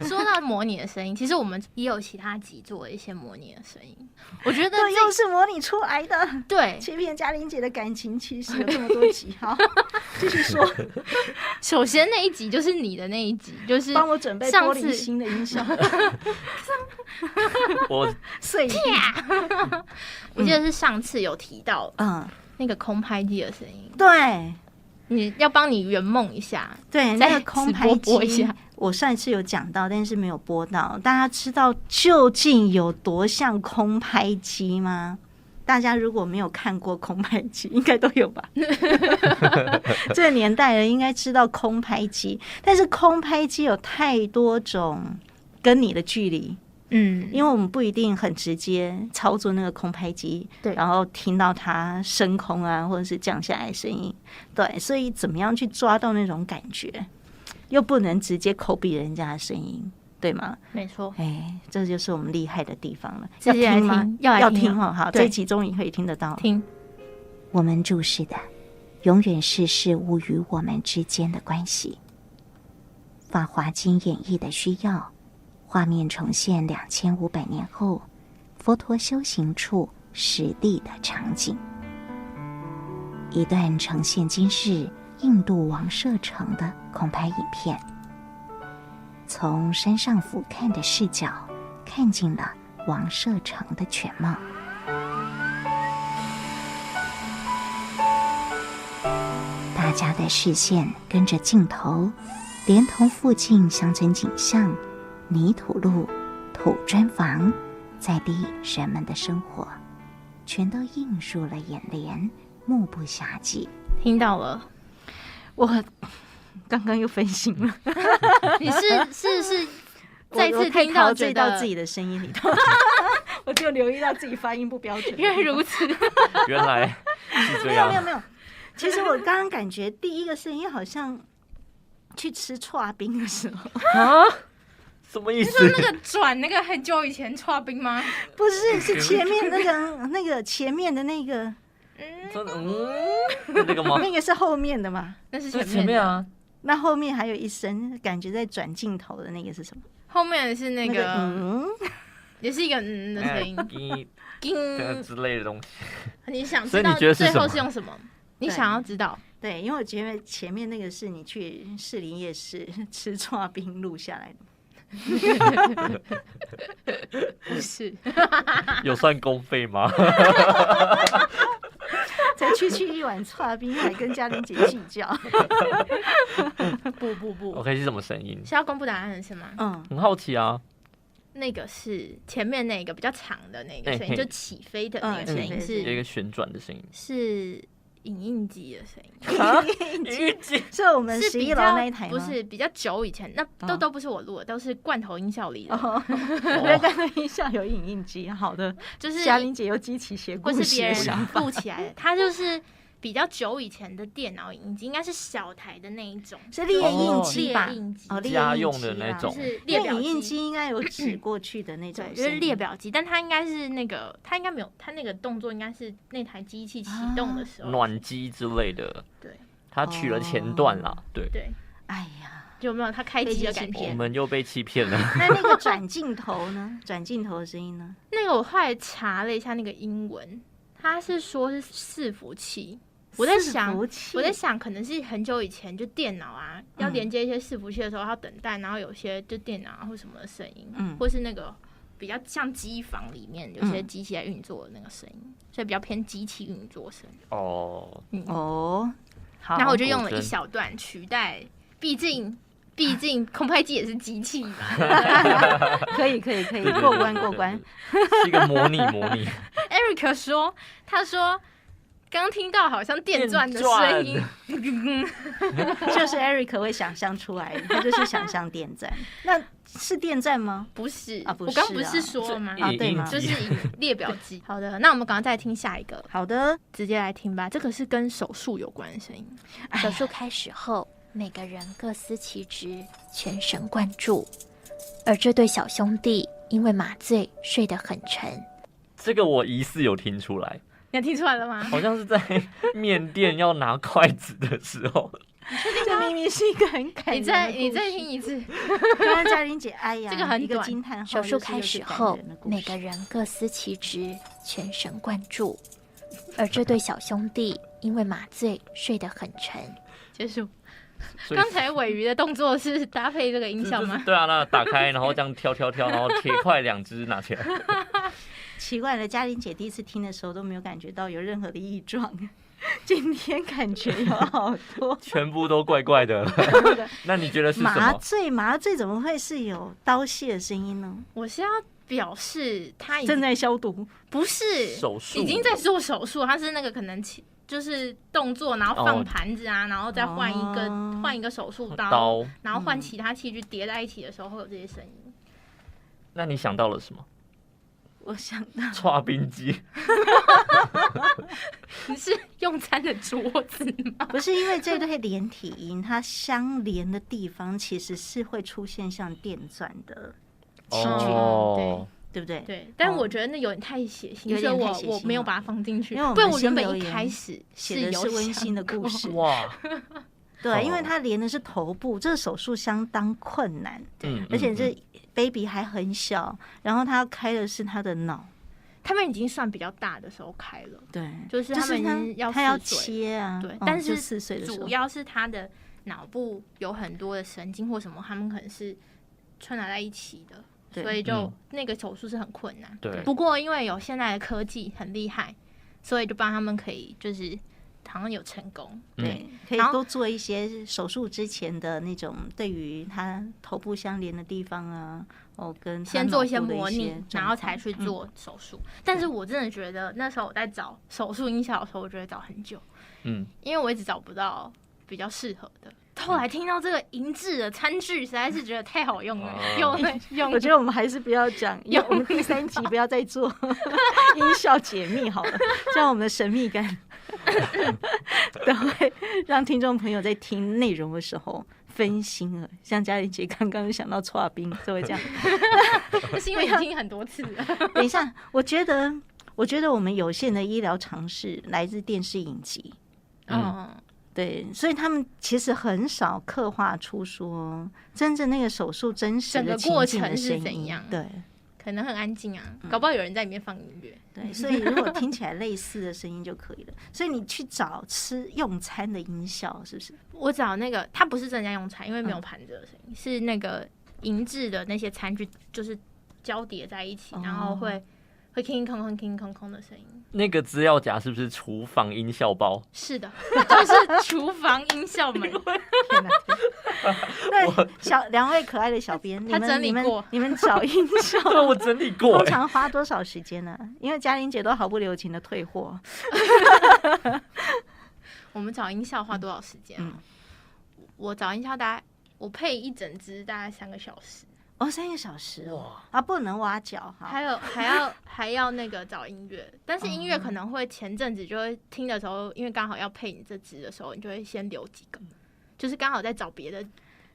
说到模拟的声音，其实我们也有其他集做了一些模拟的声音，我觉得对，又是模拟出来的。对，欺骗嘉玲姐的感情其实有这么多集，好，继续说。首先那一集就是你的那一集，就是帮我准备玻璃心的音效。我碎一地。我记得是上次有提到，那个空拍机的声音。对，你要帮你圆梦一下，对，那个空拍机播一下。我上一次有讲到，但是没有播到。大家知道究竟有多像空拍机吗？大家如果没有看过空拍机，应该都有吧？这个年代了，应该知道空拍机。但是空拍机有太多种跟你的距离，因为我们不一定很直接操作那个空拍机，对，然后听到它升空啊，或者是降下来的声音，对，所以怎么样去抓到那种感觉？又不能直接copy人家的声音，对吗？没错，这就是我们厉害的地方了。要听吗？要听哦。好，这一集终于可以听得到。听，我们注视的永远是事物与我们之间的关系。法华经演绎的需要，画面重现2500年后佛陀修行处实地的场景。一段呈现今日印度王舍城的空拍影片，从山上俯瞰的视角看尽了王舍城的全貌。大家的视线跟着镜头，连同附近乡村景象、泥土路、土砖房、在地人们的生活，全都映入了眼帘，目不暇接。听到了。我刚刚又分心了。你是再次听到觉得自己的声音里头，我就留意到自己发音不标准。原来如此，原来是这样。没有。其实我刚刚感觉第一个声音好像去吃剉冰的时候啊，什么意思？你说那个转那个很久以前剉冰吗？不是，是前面那个前面的那个。那个吗？那个是后面的嘛？那是前面啊。那后面还有一声，感觉在转镜头的那个是什么？后面是那个也是一个的声音，之类的东西。你想知道最后是用什么？你想要知道？对，因为我觉得前面那个是你去士林夜市吃剉冰录下来的。不是。有算公费吗？才区一碗剉冰，还跟嘉玲姐计较。不 OK， 是什么声音？是要公布答案是吗？很好奇啊。那个是前面那个比较长的那个声音，就起飞的那个声音，是有一个旋转的声音，是影印机的声音。影印机是我们11楼那一台吗？不是，比较久以前，那都不是我录的，都是罐头音效里的。罐头音效有影印机，好的，就是嘉玲姐又激起写故事，不是别人录起来的，它就是比较久以前的电脑影印机，应该是小台的那一种，是列印机吧？家用的那种，就是列表机。影印机应该有指过去的那种，对，就是列表机，但它应该是那个，它应该没有，它那个动作应该是那台机器启动的时候，暖机之类的。对，它取了前段啦，对。哎呀，有没有它开机的感觉？我们又被欺骗了。那个转镜头呢？转镜头的声音呢？那个我后来查了一下那个英文，它是说是伺服器。我在想，可能是很久以前，就电脑啊，要连接一些伺服器的时候，要等待，然后有些就电脑或什么的声音，或是那个比较像机房里面有些机器在运作的那个声音，所以比较偏机器运作声。好，然后我就用了一小段取代，毕竟空拍机也是机器嘛。可以，过关。是一个模拟。Eric 说，他说。刚听到好像电钻的声音，就是 Eric 会想象出来的，他就是想象电钻。那是电钻吗？不是啊，不是我刚不是说了吗？对吗？就是列表机。好的，那我们赶快再听下一个。好的，直接来听吧。这个是跟手术有关的声音。手术开始后，每个人各司其职，全神贯注。而这对小兄弟因为麻醉睡得很沉。这个我疑似有听出来。你听出来了吗？好像是在面店要拿筷子的时候，这明明是一个很感人的故事。你再听一次。刚刚嘉玲姐，哎呀，这个很一个短惊叹号。手术开始后，每个个人各司其职，全神贯注。而这对小兄弟因为麻醉睡得很沉。结束。所以刚才尾鱼的动作是搭配这个音效吗？对啊，那打开，然后这样挑，然后铁块2只拿起来。奇怪了，嘉玲姐第一次听的时候都没有感觉到有任何的异状，今天感觉有好多，全部都怪怪的。那你觉得是什么？麻醉怎么会是有刀械的声音呢？我是要表示他正在消毒，不是手术，已经在做手术，他是那个可能就是动作，然后放盘子啊，然后再换一个手术刀，然后换其他器具叠在一起的时候会有这些声音。那你想到了什么？我想到搓冰机。你是用餐的桌子吗？不是，因为这对连体婴它相连的地方其实是会出现像电钻的器具，对不对？对，但我觉得那有点太血腥，所以我没有把它放进去，因为不然我原本一开始写的是温馨的故事。哇，对，因为它连的是头部，这个手术相当困难，而且这 baby 还很小，然后他要开的是他的脑。他们已经算比较大的时候开了，对，就是他们已经他要切啊，对，但是4岁的时候，主要是他的脑部有很多的神经或什么，他们可能是串联在一起的。所以就那个手术是很困难，对。不过因为有现在的科技很厉害，所以就帮他们可以就是好像有成功，对，可以多做一些手术之前的那种对于他头部相连的地方啊，跟先做一些模拟，然后才去做手术。但是我真的觉得那时候我在找手术音效的时候，我觉得找很久，因为我一直找不到比较适合的。后来听到这个银质的餐具，实在是觉得太好用了。用，我觉得我们还是不要讲，我们第3集不要再做音效解密好了，这样我们的神秘感都会让听众朋友在听内容的时候分心了。像嘉玲姐刚刚想到剉冰，就会这样。那是因为你听很多次了。等一下，我觉得我们有限的医疗常识来自电视影集。对，所以他们其实很少刻画出说真正那个手术真实的情境的声音，对，可能很安静啊，搞不好有人在里面放音乐。对，所以如果听起来类似的声音就可以了。所以你去找用餐的音效，是不是？我找那个，它不是正在用餐，因为没有盘子的声音，是那个银质的那些餐具，就是交叠在一起，然后会king空king空的声音。那个资料夹是不是厨房音效包？是的，就是厨房音效门。天哪！对，2位可爱的小编，他整理过，你们找音效，对，我整理过。通常花多少时间呢？因为嘉玲姐都毫不留情的退货。我们找音效花多少时间？我找音效我配一整支大概3个小时。3个小时哦，不能挖角哈。还要那个找音乐，但是音乐可能会前阵子就会听的时候，因为刚好要配你这支的时候，你就会先留几个，就是刚好在找别的，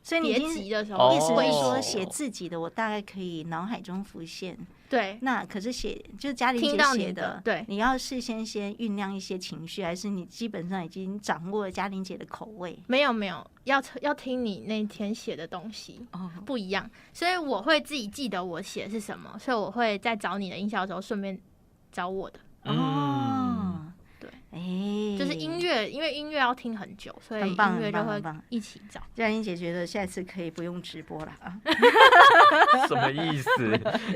所以你别集的时候，意思是说写自己的，我大概可以脑海中浮现。对，那可是就是嘉玲姐写的，对，你要事先酝酿一些情绪，还是你基本上已经掌握了嘉玲姐的口味？没有，要听你那天写的东西不一样，所以我会自己记得我写的是什么，所以我会在找你的音效的时候顺便找我的。对，就是音乐，因为音乐要听很久，所以音乐就会一起找。嘉玲姐觉得下次可以不用直播了啊？什么意思？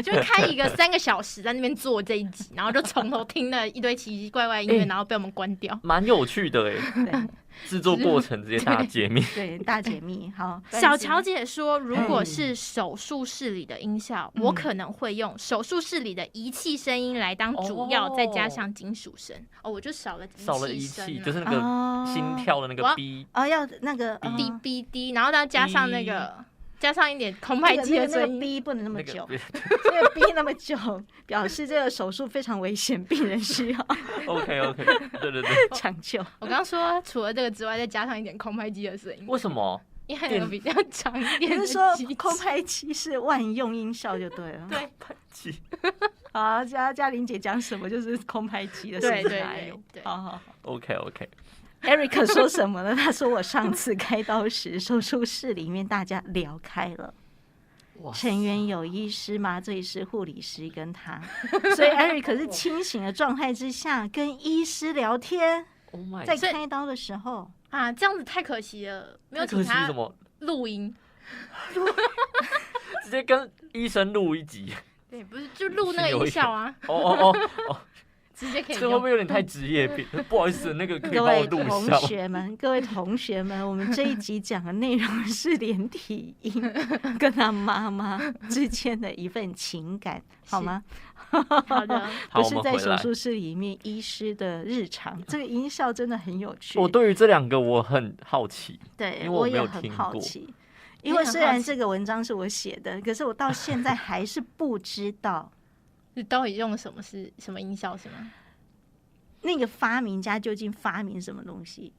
就开一个3个小时在那边做这一集，然后就从头听了一堆奇奇怪怪音乐，然后被我们关掉，蛮有趣的哎。制作过程直接大解密，对，大解密。好，小乔姐说，如果是手术室里的音效，我可能会用手术室里的仪器声音来当主要，再加上金属声。我就少了仪器，就是那个心跳的那个 B， 要那个滴滴滴，然后再加上那个。加上一点空拍机的声音，那个 B 不能那么久，那个 B 那么久，表示这个手术非常危险，病人需要。OK， 对，抢救。我刚刚说，除了这个之外，再加上一点空拍机的声音。为什么？因为那个比较长一点的机器。你是说空拍机是万用音效就对了？对，拍机。好，嘉玲姐讲什么就是空拍机的声音来用。对，好。OK。Eric 说什么呢？他说我上次开刀时，手术室里面大家聊开了。成员有医师、麻醉师、护理师跟他，所以 Eric 是清醒的状态之下跟医师聊天。在开刀的时候啊，这样子太可惜了，没有请他录音，直接跟医生录一集。对，不是就录那个音效啊。哦，直接可以用。这会不会有点太职业病？不好意思，那个可以帮我录一下。各位同学们，我们这一集讲的内容是连体婴跟他妈妈之间的一份情感，好吗？好的，不是在手术室里面医师的日常。这个音效真的很有趣。我对于这两个我很好奇，对，因为我没有听过。因为虽然这个文章是我写的，可是我到现在还是不知道。你到底用什么音效是吗？那个发明家究竟发明什么东西？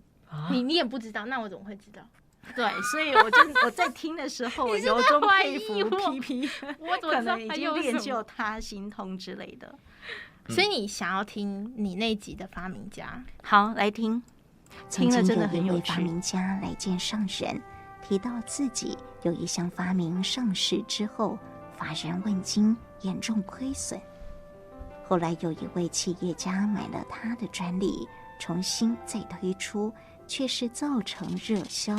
你也不知道，那我怎么会知道？对，所以我在听的时候，我由衷佩服 PP， 我怎么可能已经练就他心通之类的。所以你想要听你那集的发明家？好，来听。听了真的很有趣。发明家来见上人，提到自己有一项发明上市之后，乏人问津，严重亏损。后来有一位企业家买了他的专利，重新再推出，却是造成热销，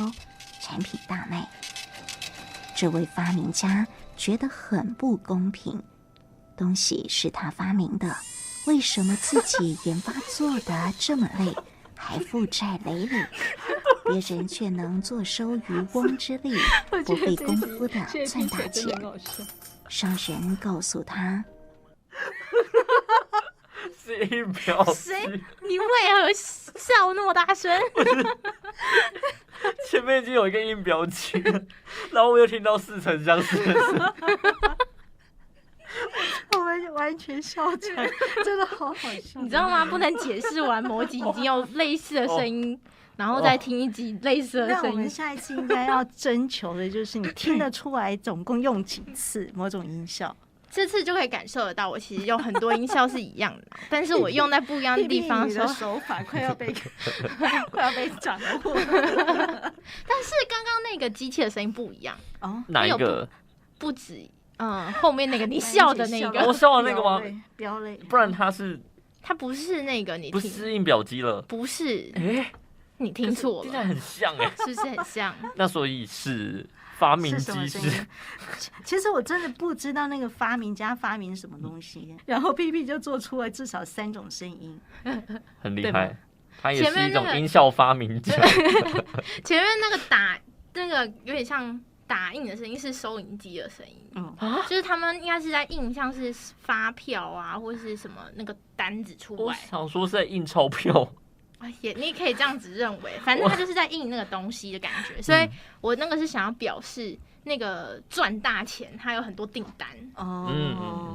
产品大卖。这位发明家觉得很不公平，东西是他发明的，为什么自己研发做得这么累，还负债累累，别人却能坐收渔翁之利，不费功夫的赚大钱？商人告诉他，是音表机。你为何笑那么大声？前面已经有一个音表机了，然后我又听到似曾相识的声音。我们完全笑场，真的好好笑。你知道吗？不能解释完某集已经有类似的声音，然后再听一集类似的声音。那我们下一次应该要征求的就是你听得出来总共用几次某种音效。这次就可以感受得到，我其实用很多音效是一样的，但是我用在不一样的地方的时候，手法快要被掌握。但是刚刚那个机器的声音不一样哦，哪一个？不止，后面那个你笑的那个，我笑的那个吗？飙泪，不然它不是那个，你不是音表机了，不是，你听错了，听起来很像是不是很像？那所以是。发明机是，其实我真的不知道那个发明家发明什么东西，然后 PP 就做出了至少3种声音，很厉害。他也是一种音效发明家。前面那个有点像打印的声音，是收银机的声音，就是他们应该是在印像是发票啊，或是什么那个单子出来。我想说是在印钞票。也你可以这样子认为，反正他就是在印那个东西的感觉，所以我那个是想要表示那个赚大钱，他有很多订单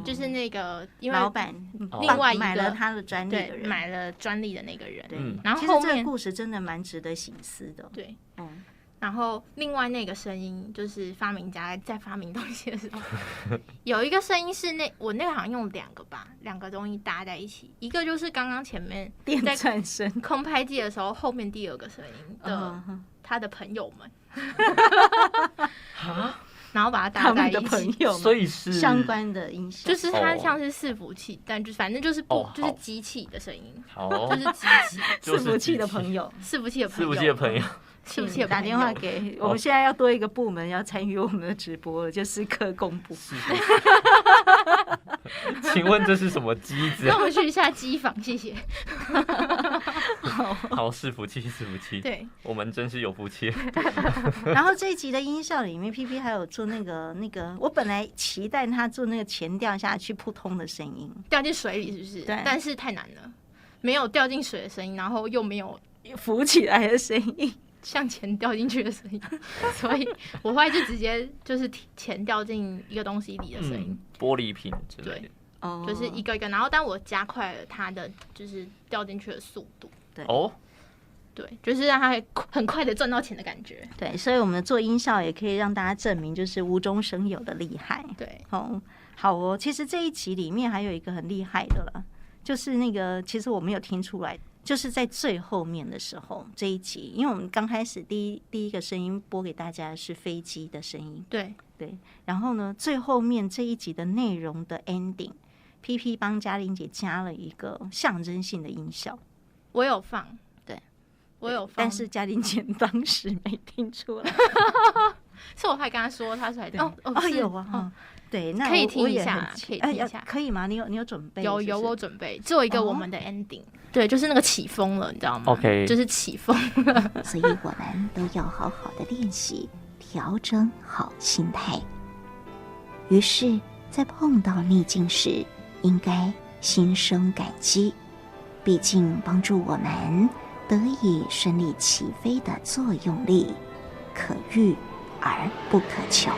就是那个因为老板另外一个买了他的专利的人，买了专利的那个人，然后后面这个故事真的蛮值得省思的，对，然后另外那个声音就是发明家在发明东西的时候，有一个声音是我那个好像用2个东西搭在一起，一个就是刚刚前面电钻声空拍机的时候后面第2个声音的他的朋友们，然后把它搭在一起，所以是相关的音效，就是它像是伺服器，但就反正就是就是机器的声音，就是机器伺服器的朋友，伺服器的朋友。是不是打电话给我们？现在要多一个部门要参与我们的直播了，就是科工部。请问这是什么机子？那我们去一下机房，谢谢。好，伺服器。对，我们真是有福气。然后这一集的音效里面 ，PP 还有做那个，我本来期待他做那个钱掉下去扑通的声音，掉进水里是不是？对。但是太难了，没有掉进水的声音，然后又没有浮起来的声音。像钱掉进去的声音，所以我后来就直接就是钱掉进一个东西里的声音，玻璃瓶之类的，对，就是一个一个，然后但我加快了它的就是掉进去的速度，对，就是让它很快的赚到钱的感觉，对，所以我们做音效也可以让大家证明就是无中生有的厉害，对，好哦，其实这一集里面还有一个很厉害的了，就是那个其实我没有听出来。就是在最后面的时候这一集，因为我们刚开始第一个声音播给大家的是飞机的声音，对，然后呢，最后面这一集的内容的 ending，PP 帮嘉玲姐加了一个象征性的音效，我有放，对，我有放，但是嘉玲姐当时没听出来，是我还跟她说，她才是有啊，对，那可以听我也一下很可以听一下可以吗？你有准备？有是不是我准备做一个我们的 ending，对，就是那个起风了，你知道吗 OK 就是起风了。所以我们都要好好的练习，调整好心态。于是，在碰到逆境时，应该心生感激，毕竟帮助我们得以顺利起飞的作用力，可遇而不可求。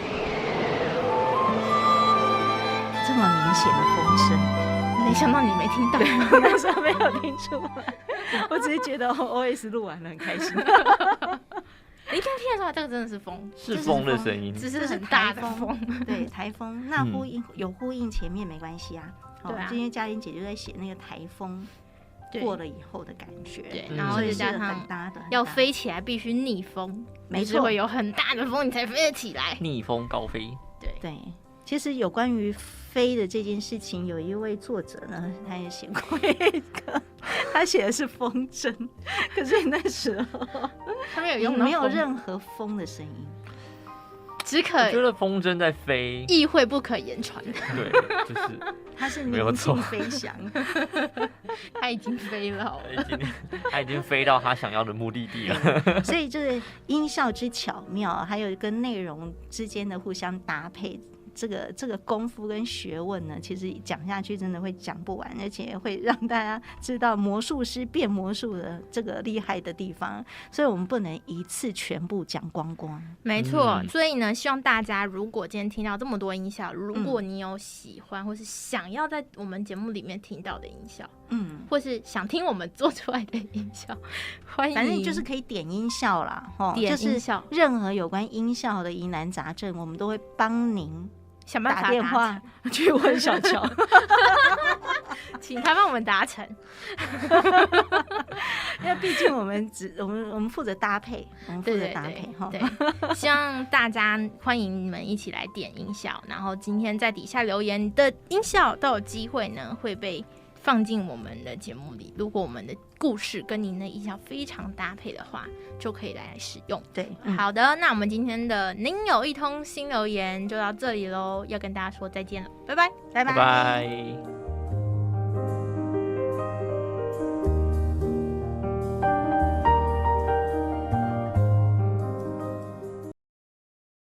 这么明显的风声，没想到你没听到，那时候没有听出来，我只是觉得 OS 录完了很开心。你一听得出来，这个真的是风，是风的声音，只是很大的这是台风。对，台风那有呼应前面没关系啊。对啊今天嘉玲姐就在写那个台风对过了以后的感觉，对，嗯然后所以是再加上很搭的，要飞起来必须逆风，没错就是会有很大的风你才飞得起来。逆风高飞。对，对。其实有关于飞的这件事情，有一位作者呢，他也写过一个，他写的是风筝，可是那时候他们有用到没有风任何风的声音，只可我觉得风筝在飞，意会不可言传，对，就是它是没有宁静错飞翔。他已经飞了好了。他已经飞到他想要的目的地了。所以就是音效之巧妙，还有跟内容之间的互相搭配，这个功夫跟学问呢，其实讲下去真的会讲不完，而且会让大家知道魔术师变魔术的这个厉害的地方，所以我们不能一次全部讲光光。没错，嗯所以呢，希望大家如果今天听到这么多音效，如果你有喜欢或是想要在我们节目里面听到的音效，或是想听我们做出来的音效，欢迎，反正就是可以点音效啦，点就是音效任何有关音效的疑难杂症，我们都会帮您想办法打电话去问小乔。请他帮我们达成。因为毕竟我们负责搭配，我们负责搭配哈。对，希望大家欢迎你们一起来点音效，然后今天在底下留言的音效都有机会呢会被放进我们的节目里。如果我们的故事跟您的音效非常搭配的话，就可以来使用。对，好的，那我们今天的您有一通新留言就到这里喽，要跟大家说再见了，拜拜，拜拜拜。